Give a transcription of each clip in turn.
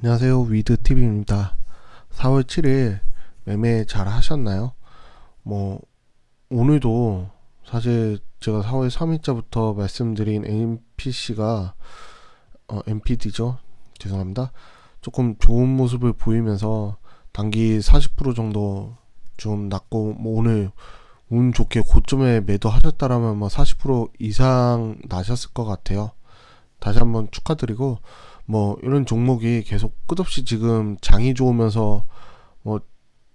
안녕하세요. 위드TV입니다. 4월 7일 매매 잘 하셨나요? 뭐 오늘도 사실 제가 4월 3일자부터 말씀드린 MPC가 MPD죠. 죄송합니다. 조금 좋은 모습을 보이면서 단기 40% 정도 좀 낮고, 뭐 오늘 운 좋게 고점에 매도하셨다라면 뭐 40% 이상 나셨을 것 같아요. 다시 한번 축하드리고, 뭐 이런 종목이 계속 끝없이 지금 장이 좋으면서, 뭐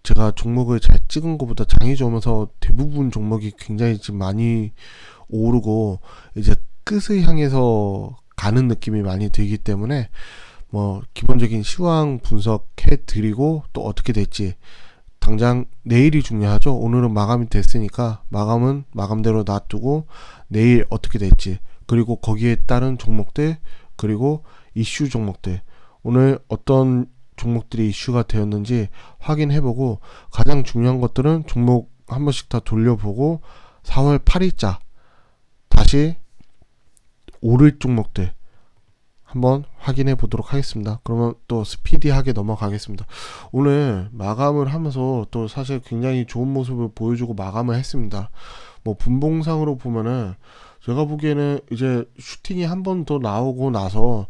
제가 종목을 잘 찍은 것보다 장이 좋으면서 대부분 종목이 굉장히 지금 많이 오르고 이제 끝을 향해서 가는 느낌이 많이 들기 때문에, 뭐 기본적인 시황 분석해 드리고, 또 어떻게 될지 당장 내일이 중요하죠. 오늘은 마감이 됐으니까 마감은 마감대로 놔두고 내일 어떻게 될지, 그리고 거기에 따른 종목들, 그리고 이슈 종목들, 오늘 어떤 종목들이 이슈가 되었는지 확인해보고, 가장 중요한 것들은 종목 한 번씩 다 돌려보고 4월 8일자 다시 오를 종목들 한번 확인해 보도록 하겠습니다. 그러면 또 스피디하게 넘어가겠습니다. 오늘 마감을 하면서 또 사실 굉장히 좋은 모습을 보여주고 마감을 했습니다. 뭐 분봉상으로 보면은 제가 보기에는 이제 슈팅이 한 번 더 나오고 나서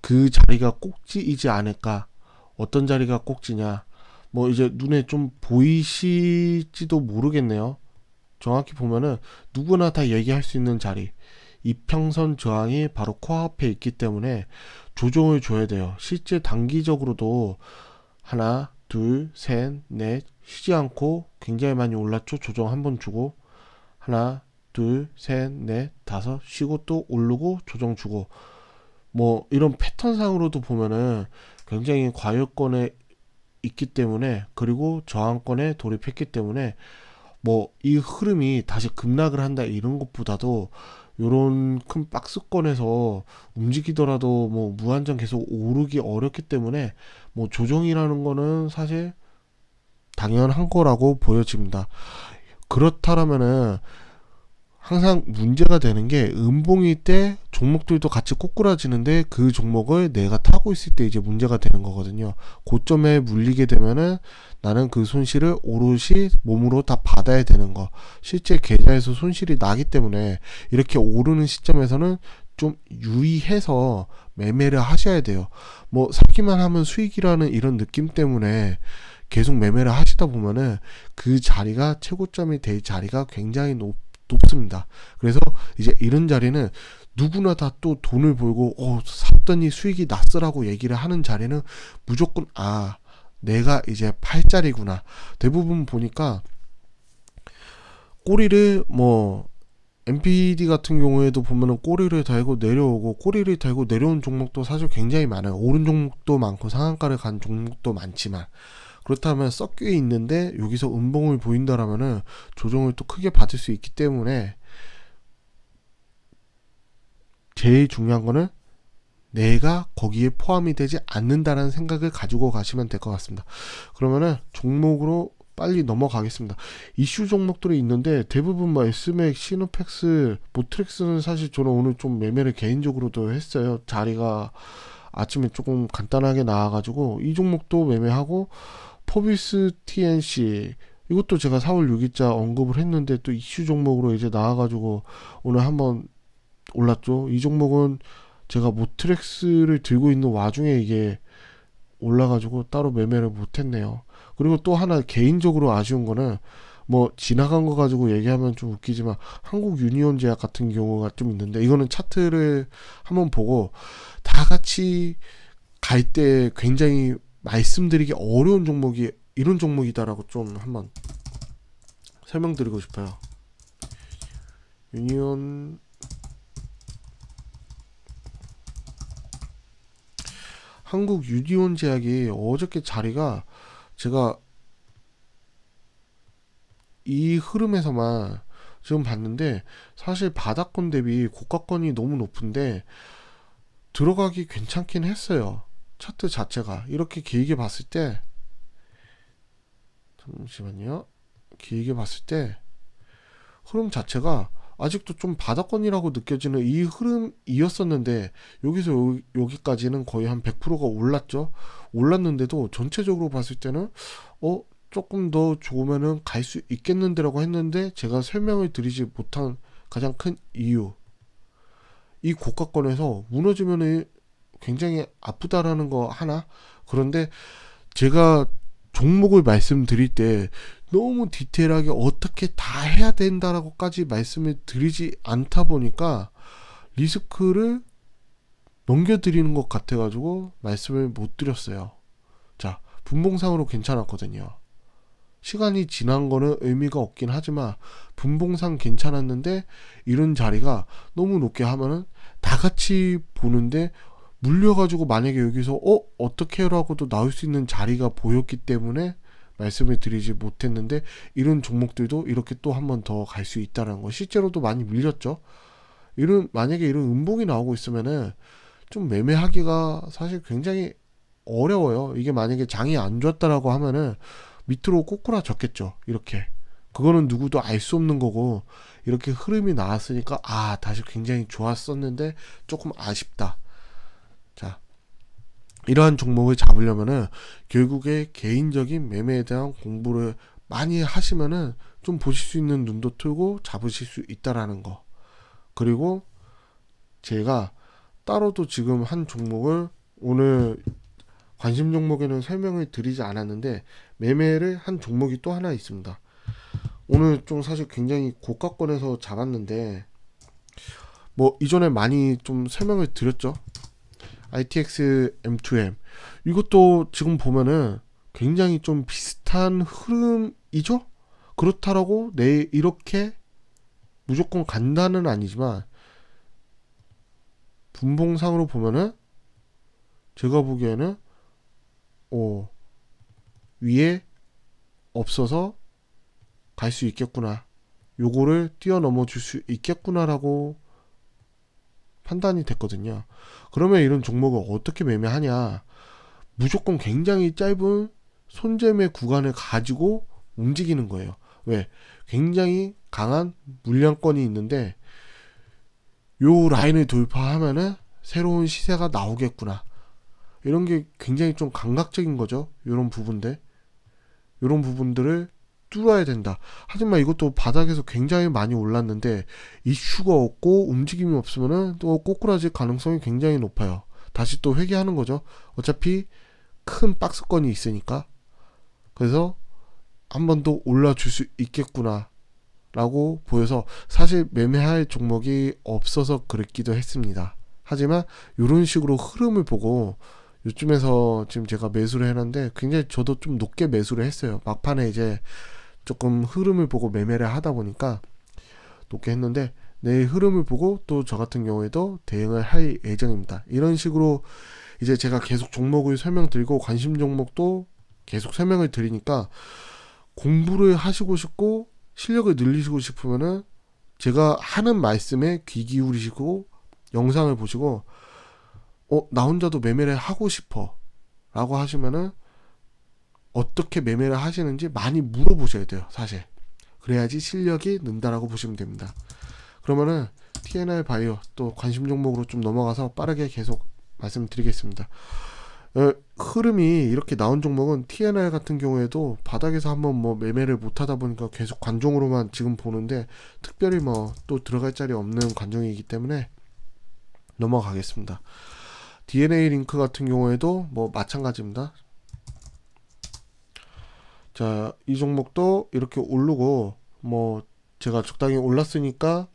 그 자리가 꼭지이지 않을까. 어떤 자리가 꼭지냐, 뭐 이제 눈에 좀 보이실지도 모르겠네요. 정확히 보면은 누구나 다 얘기할 수 있는 자리, 이평선 저항이 바로 코앞에 있기 때문에 조정을 줘야 돼요. 실제 단기적으로도 하나, 둘, 셋, 넷 쉬지 않고 굉장히 많이 올랐죠. 조정 한번 주고 하나, 둘, 셋, 넷, 다섯 쉬고 또 오르고 조정 주고, 뭐 이런 패턴상으로도 보면은 굉장히 과열권에 있기 때문에, 그리고 저항권에 돌입했기 때문에, 뭐 이 흐름이 다시 급락을 한다 이런 것보다도 요런 큰 박스권에서 움직이더라도 뭐 무한정 계속 오르기 어렵기 때문에, 뭐 조정이라는 거는 사실 당연한 거라고 보여집니다. 그렇다면은 항상 문제가 되는 게, 음봉일 때 종목들도 같이 꼬꾸라지는데 그 종목을 내가 타고 있을 때 이제 문제가 되는 거거든요. 고점에 물리게 되면은 나는 그 손실을 오롯이 몸으로 다 받아야 되는 거. 실제 계좌에서 손실이 나기 때문에 이렇게 오르는 시점에서는 좀 유의해서 매매를 하셔야 돼요. 뭐 사기만 하면 수익이라는 이런 느낌 때문에 계속 매매를 하시다 보면은 그 자리가 최고점이 될 자리가 굉장히 높습니다. 그래서 이제 이런 자리는 누구나 다 또 돈을 벌고 샀더니 수익이 났으라고 얘기를 하는 자리는 무조건 내가 이제 팔 자리구나. 대부분 보니까 꼬리를, 뭐 MPD 같은 경우에도 보면은 꼬리를 달고 내려오고, 꼬리를 달고 내려온 종목도 사실 굉장히 많아요. 오른 종목도 많고 상한가를 간 종목도 많지만, 그렇다면 섞여 있는데 여기서 음봉을 보인다라면은 조정을 또 크게 받을 수 있기 때문에, 제일 중요한 거는 내가 거기에 포함이 되지 않는다는 생각을 가지고 가시면 될 것 같습니다. 그러면은 종목으로 빨리 넘어가겠습니다. 이슈 종목들이 있는데 대부분 뭐 스맥, 시노팩스, 모트렉스는 사실 저는 오늘 좀 매매를 개인적으로도 했어요. 자리가 아침에 조금 간단하게 나와가지고 이 종목도 매매하고, 포비스 TNC 이것도 제가 4월 6일자 언급을 했는데 또 이슈 종목으로 이제 나와가지고 오늘 한번 올랐죠. 이 종목은 제가 모트렉스를 들고 있는 와중에 이게 올라가지고 따로 매매를 못했네요. 그리고 또 하나 개인적으로 아쉬운 거는, 뭐 지나간 거 가지고 얘기하면 좀 웃기지만 한국 유니온 제약 같은 경우가 좀 있는데, 이거는 차트를 한번 보고 다 같이 갈 때 굉장히 말씀드리기 어려운 종목이 이런 종목이다라고 좀 한번 설명드리고 싶어요. 유니온, 한국 유니온 제약이 어저께 자리가, 제가 이 흐름에서만 지금 봤는데 사실 바닥권 대비 고가권이 너무 높은데 들어가기 괜찮긴 했어요. 차트 자체가 이렇게 길게 봤을 때, 잠시만요, 길게 봤을 때 흐름 자체가 아직도 좀 바닥권이라고 느껴지는 이 흐름이었었는데 여기서 여기까지는 거의 한 100%가 올랐죠. 올랐는데도 전체적으로 봤을 때는 조금 더 좋으면은 갈 수 있겠는데라고 했는데, 제가 설명을 드리지 못한 가장 큰 이유, 이 고가권에서 무너지면은 굉장히 아프다라는 거 하나. 그런데 제가 종목을 말씀드릴 때 너무 디테일하게 어떻게 다 해야 된다라고까지 말씀을 드리지 않다 보니까 리스크를 넘겨드리는 것 같아가지고 말씀을 못 드렸어요. 자, 분봉상으로 괜찮았거든요. 시간이 지난 거는 의미가 없긴 하지만 분봉상 괜찮았는데, 이런 자리가 너무 높게 하면은 다 같이 보는데 물려가지고 만약에 여기서 어떻게 해라고도 나올 수 있는 자리가 보였기 때문에 말씀을 드리지 못했는데, 이런 종목들도 이렇게 또 한 번 더 갈 수 있다는 거. 실제로도 많이 밀렸죠. 만약에 이런 음봉이 나오고 있으면은 좀 매매하기가 사실 굉장히 어려워요. 이게 만약에 장이 안 좋았다라고 하면은 밑으로 꼬꾸라졌겠죠. 이렇게. 그거는 누구도 알 수 없는 거고, 이렇게 흐름이 나왔으니까 다시 굉장히 좋았었는데 조금 아쉽다. 자, 이러한 종목을 잡으려면은 결국에 개인적인 매매에 대한 공부를 많이 하시면은 좀 보실 수 있는 눈도 틀고 잡으실 수 있다라는 거. 그리고 제가 따로도 지금 한 종목을 오늘 관심 종목에는 설명을 드리지 않았는데, 매매를 한 종목이 또 하나 있습니다. 오늘 좀 사실 굉장히 고가권에서 잡았는데, 뭐 이전에 많이 좀 설명을 드렸죠. ITX M2M, 이것도 지금 보면은 굉장히 좀 비슷한 흐름이죠. 그렇다라고 이렇게 무조건 간다는 아니지만, 분봉상으로 보면은 제가 보기에는 위에 없어서 갈 수 있겠구나, 요거를 뛰어넘어 줄 수 있겠구나라고 판단이 됐거든요. 그러면 이런 종목을 어떻게 매매하냐, 무조건 굉장히 짧은 손절매 구간을 가지고 움직이는 거예요. 왜? 굉장히 강한 물량권이 있는데 요 라인을 돌파하면은 새로운 시세가 나오겠구나, 이런 게 굉장히 좀 감각적인 거죠. 이런 부분들을 뚫어야 된다. 하지만 이것도 바닥에서 굉장히 많이 올랐는데 이슈가 없고 움직임이 없으면은 또 꼬꾸라질 가능성이 굉장히 높아요. 다시 또 회귀하는 거죠. 어차피 큰 박스권이 있으니까. 그래서 한 번 더 올라줄 수 있겠구나 라고 보여서 사실 매매할 종목이 없어서 그랬기도 했습니다. 하지만 이런 식으로 흐름을 보고 요쯤에서 지금 제가 매수를 해놨는데, 굉장히 저도 좀 높게 매수를 했어요. 막판에 이제 조금 흐름을 보고 매매를 하다 보니까 높게 했는데, 내일 흐름을 보고 또 저 같은 경우에도 대응을 할 예정입니다. 이런 식으로 이제 제가 계속 종목을 설명드리고 관심 종목도 계속 설명을 드리니까, 공부를 하시고 싶고 실력을 늘리시고 싶으면은 제가 하는 말씀에 귀 기울이시고 영상을 보시고 나 혼자도 매매를 하고 싶어 라고 하시면은 어떻게 매매를 하시는지 많이 물어보셔야 돼요. 사실 그래야지 실력이 는다라고 보시면 됩니다. 그러면은 TNR 바이오 또 관심 종목으로 좀 넘어가서 빠르게 계속 말씀드리겠습니다. 흐름이 이렇게 나온 종목은 TNR 같은 경우에도 바닥에서 한번 뭐 매매를 못하다 보니까 계속 관종으로만 지금 보는데, 특별히 뭐 또 들어갈 자리 없는 관종이기 때문에 넘어가겠습니다. DNA 링크 같은 경우에도 뭐 마찬가지입니다. 자, 이 종목도 이렇게 오르고 뭐 제가 적당히 올랐으니까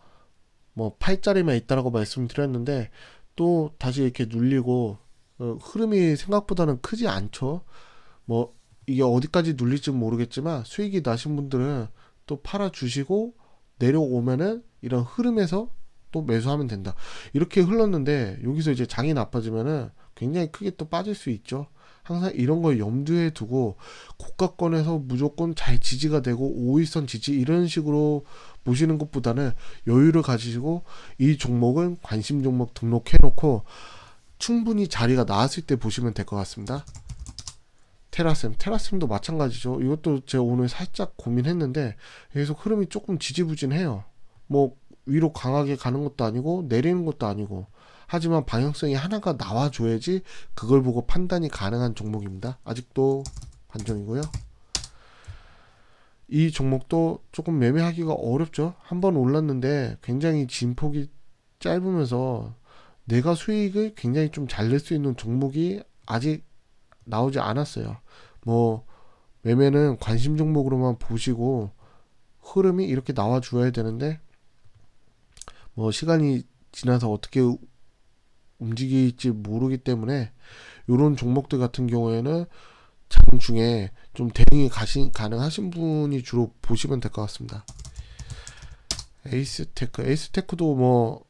뭐 8짜리만 있다라고 말씀드렸는데 또 다시 이렇게 눌리고 흐름이 생각보다는 크지 않죠. 뭐 이게 어디까지 눌릴지 모르겠지만 수익이 나신 분들은 또 팔아 주시고 내려오면은 이런 흐름에서 또 매수하면 된다. 이렇게 흘렀는데 여기서 이제 장이 나빠지면은 굉장히 크게 또 빠질 수 있죠. 항상 이런 걸 염두에 두고 고가권에서 무조건 잘 지지가 되고 5일선 지지 이런 식으로 보시는 것보다는 여유를 가지시고 이 종목은 관심 종목 등록해 놓고 충분히 자리가 나왔을 때 보시면 될 것 같습니다. 테라셈도 마찬가지죠. 이것도 제가 오늘 살짝 고민했는데 계속 흐름이 조금 지지부진해요. 뭐 위로 강하게 가는 것도 아니고 내리는 것도 아니고, 하지만 방향성이 하나가 나와줘야지 그걸 보고 판단이 가능한 종목입니다. 아직도 반전이고요. 이 종목도 조금 매매하기가 어렵죠. 한번 올랐는데 굉장히 진폭이 짧으면서 내가 수익을 굉장히 좀 잘 낼 수 있는 종목이 아직 나오지 않았어요. 뭐 매매는 관심 종목으로만 보시고 흐름이 이렇게 나와 줘야 되는데, 뭐 시간이 지나서 어떻게 움직일지 모르기 때문에 이런 종목들 같은 경우에는 장중에 좀 대응이 가능하신 분이 주로 보시면 될 것 같습니다. 에이스테크도 뭐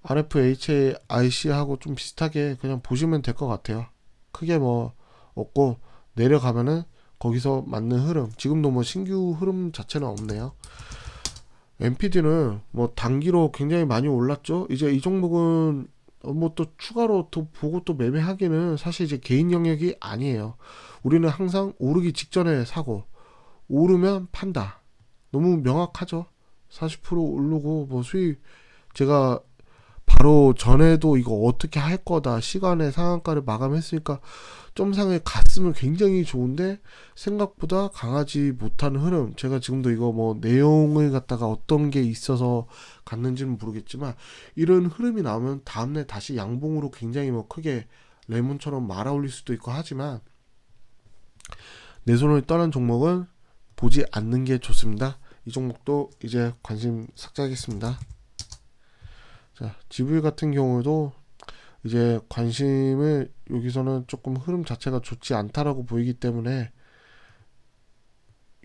RFHIC하고 좀 비슷하게 그냥 보시면 될 것 같아요. 크게 뭐 없고, 내려가면은 거기서 맞는 흐름, 지금도 뭐 신규 흐름 자체는 없네요. MPD는 뭐 단기로 굉장히 많이 올랐죠. 이제 이 종목은 뭐 또 추가로 또 보고 또 매매하기는 사실 이제 개인 영역이 아니에요. 우리는 항상 오르기 직전에 사고 오르면 판다. 너무 명확하죠. 40% 오르고 뭐 수익, 제가 바로 전에도 이거 어떻게 할 거다 시간에 상한가를 마감했으니까 점상에 갔으면 굉장히 좋은데 생각보다 강하지 못한 흐름. 제가 지금도 이거 뭐 내용을 갖다가 어떤 게 있어서 갔는지는 모르겠지만, 이런 흐름이 나오면 다음날 다시 양봉으로 굉장히 뭐 크게 레몬처럼 말아 올릴 수도 있고, 하지만 내 손을 떠난 종목은 보지 않는 게 좋습니다. 이 종목도 이제 관심 삭제하겠습니다. 자, GV 같은 경우도 이제 관심을, 여기서는 조금 흐름 자체가 좋지 않다라고 보이기 때문에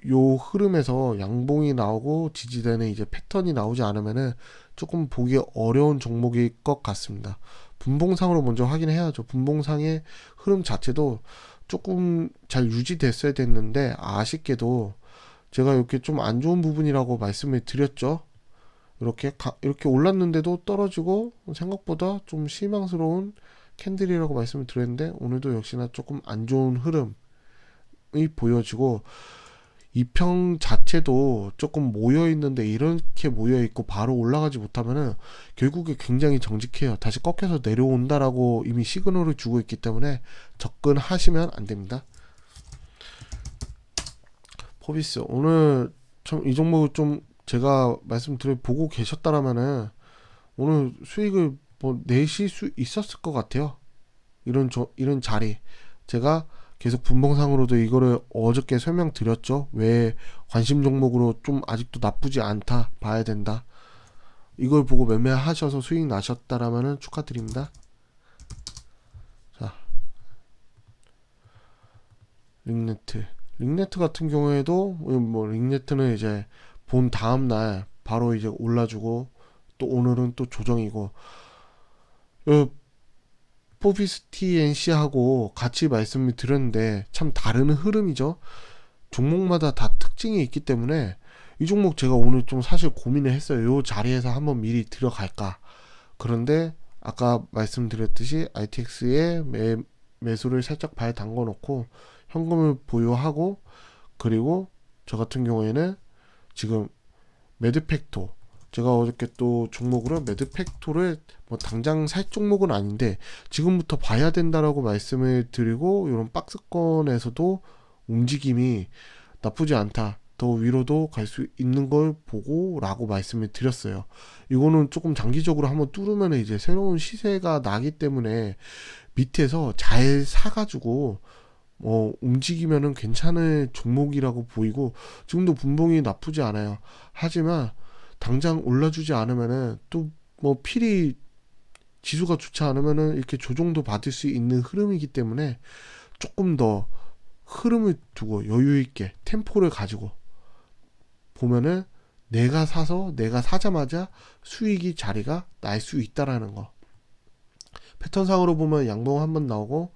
요 흐름에서 양봉이 나오고 지지되는 이제 패턴이 나오지 않으면은 조금 보기 어려운 종목일 것 같습니다. 분봉상으로 먼저 확인해야죠. 분봉상의 흐름 자체도 조금 잘 유지됐어야 됐는데, 아쉽게도 제가 이렇게 좀 안 좋은 부분이라고 말씀을 드렸죠. 이렇게 올랐는데도 떨어지고 생각보다 좀 실망스러운 캔들이라고 말씀을 드렸는데, 오늘도 역시나 조금 안 좋은 흐름이 보여지고, 이평 자체도 조금 모여 있는데 이렇게 모여 있고 바로 올라가지 못하면은 결국에 굉장히 정직해요. 다시 꺾여서 내려온다라고 이미 시그널을 주고 있기 때문에 접근하시면 안 됩니다. 포비스, 오늘 참 이 종목을 좀 제가 말씀드려 보고 계셨다라면은 오늘 수익을 뭐 내실 수 있었을 것 같아요. 이런 자리, 제가 계속 분봉상으로도 이거를 어저께 설명드렸죠. 왜 관심 종목으로 좀 아직도 나쁘지 않다, 봐야 된다. 이걸 보고 매매하셔서 수익 나셨다라면은 축하드립니다. 자, 링네트 같은 경우에도 뭐 링네트는 이제 본 다음 날 바로 이제 올라주고, 또 오늘은 또 조정이고, 포비스 TNC하고 같이 말씀을 드렸는데 참 다른 흐름이죠. 종목마다 다 특징이 있기 때문에 이 종목 제가 오늘 좀 사실 고민을 했어요. 이 자리에서 한번 미리 들어갈까. 그런데 아까 말씀드렸듯이 ITX에 매수를 살짝 발 담궈 놓고 현금을 보유하고, 그리고 저 같은 경우에는 지금 매드팩토, 제가 어저께 또 종목으로 매드팩토를 뭐 당장 살 종목은 아닌데 지금부터 봐야 된다라고 말씀을 드리고, 이런 박스권에서도 움직임이 나쁘지 않다, 더 위로도 갈 수 있는 걸 보고 라고 말씀을 드렸어요. 이거는 조금 장기적으로 한번 뚫으면 이제 새로운 시세가 나기 때문에 밑에서 잘 사가지고 움직이면은 괜찮은 종목이라고 보이고, 지금도 분봉이 나쁘지 않아요. 하지만 당장 올라주지 않으면은 또 뭐 필히 지수가 좋지 않으면은 이렇게 조정도 받을 수 있는 흐름이기 때문에 조금 더 흐름을 두고 여유 있게 템포를 가지고 보면은 내가 사자마자 수익이 자리가 날 수 있다라는 거. 패턴상으로 보면 양봉 한번 나오고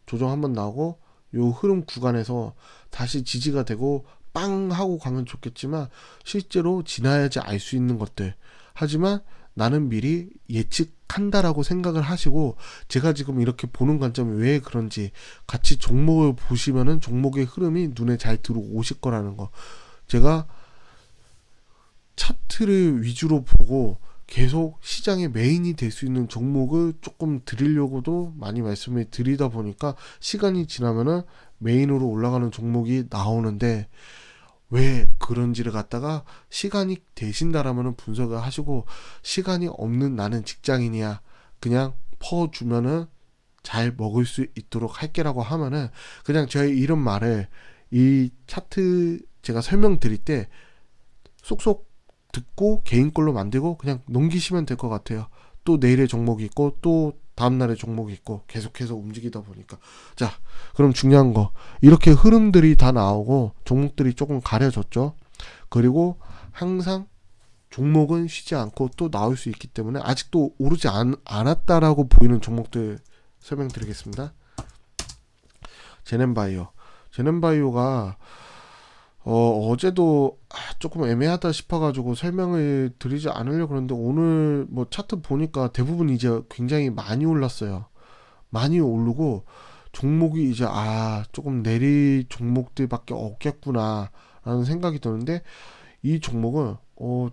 조정 한번 나오고 요 흐름 구간에서 다시 지지가 되고 빵 하고 가면 좋겠지만, 실제로 지나야지 알 수 있는 것들. 하지만 나는 미리 예측한다라고 생각을 하시고, 제가 지금 이렇게 보는 관점이 왜 그런지 같이 종목을 보시면은 종목의 흐름이 눈에 잘 들어오실 거라는 거. 제가 차트를 위주로 보고 계속 시장의 메인이 될 수 있는 종목을 조금 드리려고도 많이 말씀을 드리다 보니까 시간이 지나면은 메인으로 올라가는 종목이 나오는데, 왜 그런지를 갖다가 시간이 되신다라면은 분석을 하시고, 시간이 없는 나는 직장인이야, 그냥 퍼주면은 잘 먹을 수 있도록 할게라고 하면은, 그냥 저의 이런 말을 이 차트 제가 설명드릴 때 쏙쏙 듣고 개인 걸로 만들고 그냥 넘기시면 될 것 같아요. 또 내일의 종목이 있고 또 다음날의 종목이 있고 계속해서 움직이다 보니까. 자, 그럼 중요한 거, 이렇게 흐름들이 다 나오고 종목들이 조금 가려졌죠. 그리고 항상 종목은 쉬지 않고 또 나올 수 있기 때문에 아직도 오르지 않았다라고 보이는 종목들 설명드리겠습니다. 제넨바이오. 제넨바이오가 어제도 조금 애매하다 싶어가지고 설명을 드리지 않으려고 그러는데, 오늘 뭐 차트 보니까 대부분 이제 굉장히 많이 올랐어요. 많이 오르고 종목이 이제 조금 내릴 종목들밖에 없겠구나 라는 생각이 드는데, 이 종목은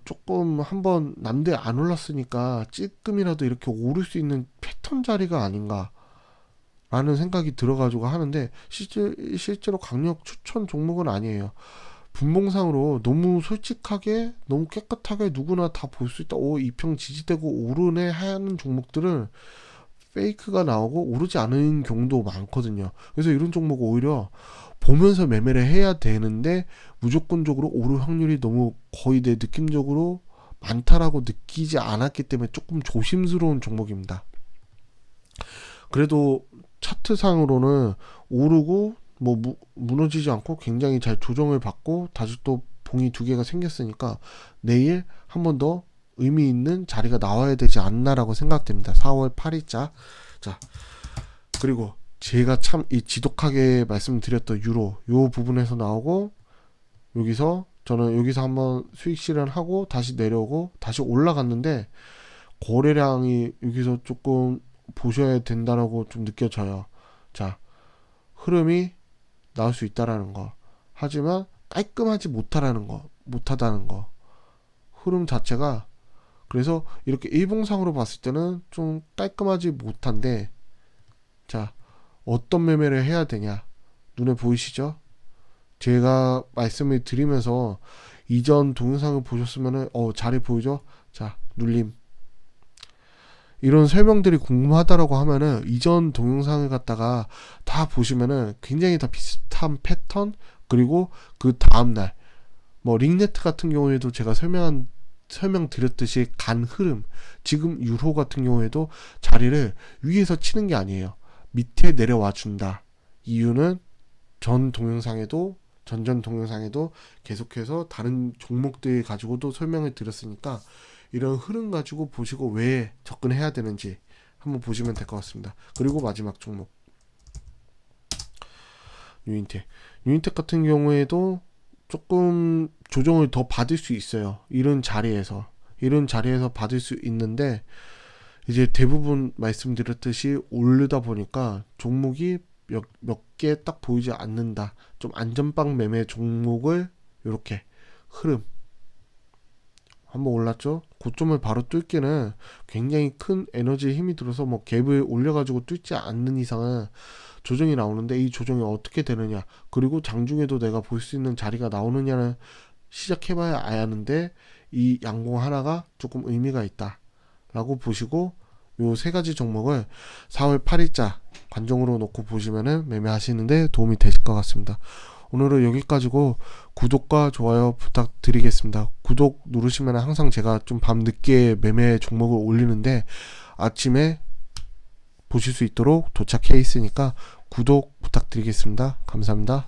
조금 한번 남들 안 올랐으니까 찔끔이라도 이렇게 오를 수 있는 패턴 자리가 아닌가 라는 생각이 들어가지고 하는데, 실제로 강력 추천 종목은 아니에요. 분봉상으로 너무 솔직하게 너무 깨끗하게 누구나 다 볼 수 있다, 이평 지지되고 오르네 하는 종목들은 페이크가 나오고 오르지 않은 경우도 많거든요. 그래서 이런 종목 오히려 보면서 매매를 해야 되는데, 무조건적으로 오를 확률이 너무 거의 내 느낌적으로 많다라고 느끼지 않았기 때문에 조금 조심스러운 종목입니다. 그래도 차트상으로는 오르고 뭐 무너지지 않고 굉장히 잘 조정을 받고 다시 또 봉이 두 개가 생겼으니까 내일 한 번 더 의미 있는 자리가 나와야 되지 않나라고 생각됩니다. 4월 8일자. 자, 그리고 제가 참 이 지독하게 말씀드렸던 유로, 요 부분에서 나오고, 여기서 저는 여기서 한번 수익 실현하고 다시 내려오고 다시 올라갔는데, 거래량이 여기서 조금 보셔야 된다라고 좀 느껴져요. 자, 흐름이 나올 수 있다라는 거, 하지만 깔끔하지 못하다는 거, 흐름 자체가. 그래서 이렇게 일봉상으로 봤을 때는 좀 깔끔하지 못한데, 자, 어떤 매매를 해야 되냐, 눈에 보이시죠? 제가 말씀을 드리면서 이전 동영상을 보셨으면은 자리 보이죠? 자, 눌림. 이런 설명들이 궁금하다라고 하면은 이전 동영상을 갖다가 다 보시면은 굉장히 다 비슷한 패턴, 그리고 그 다음날 뭐 링네트 같은 경우에도 제가 설명드렸듯이 간 흐름, 지금 유로 같은 경우에도 자리를 위에서 치는 게 아니에요. 밑에 내려와 준다. 이유는 전전 동영상에도 계속해서 다른 종목들 가지고도 설명을 드렸으니까, 이런 흐름 가지고 보시고 왜 접근해야 되는지 한번 보시면 될 것 같습니다. 그리고 마지막 종목, 유인텍 같은 경우에도 조금 조정을 더 받을 수 있어요. 이런 자리에서 받을 수 있는데, 이제 대부분 말씀드렸듯이 오르다 보니까 종목이 몇 개 딱 보이지 않는다. 좀 안전빵 매매 종목을 이렇게 흐름 한번 올랐죠? 고점을 바로 뚫기는 굉장히 큰 에너지에 힘이 들어서 뭐 갭을 올려가지고 뚫지 않는 이상은 조정이 나오는데, 이 조정이 어떻게 되느냐, 그리고 장중에도 내가 볼 수 있는 자리가 나오느냐는 시작해봐야 아는데, 이 양봉 하나가 조금 의미가 있다 라고 보시고, 요 세 가지 종목을 4월 8일자 관종으로 놓고 보시면은 매매하시는데 도움이 되실 것 같습니다. 오늘은 여기까지고, 구독과 좋아요 부탁드리겠습니다. 구독 누르시면 항상 제가 좀 밤늦게 매매 종목을 올리는데 아침에 보실 수 있도록 도착해 있으니까 구독 부탁드리겠습니다. 감사합니다.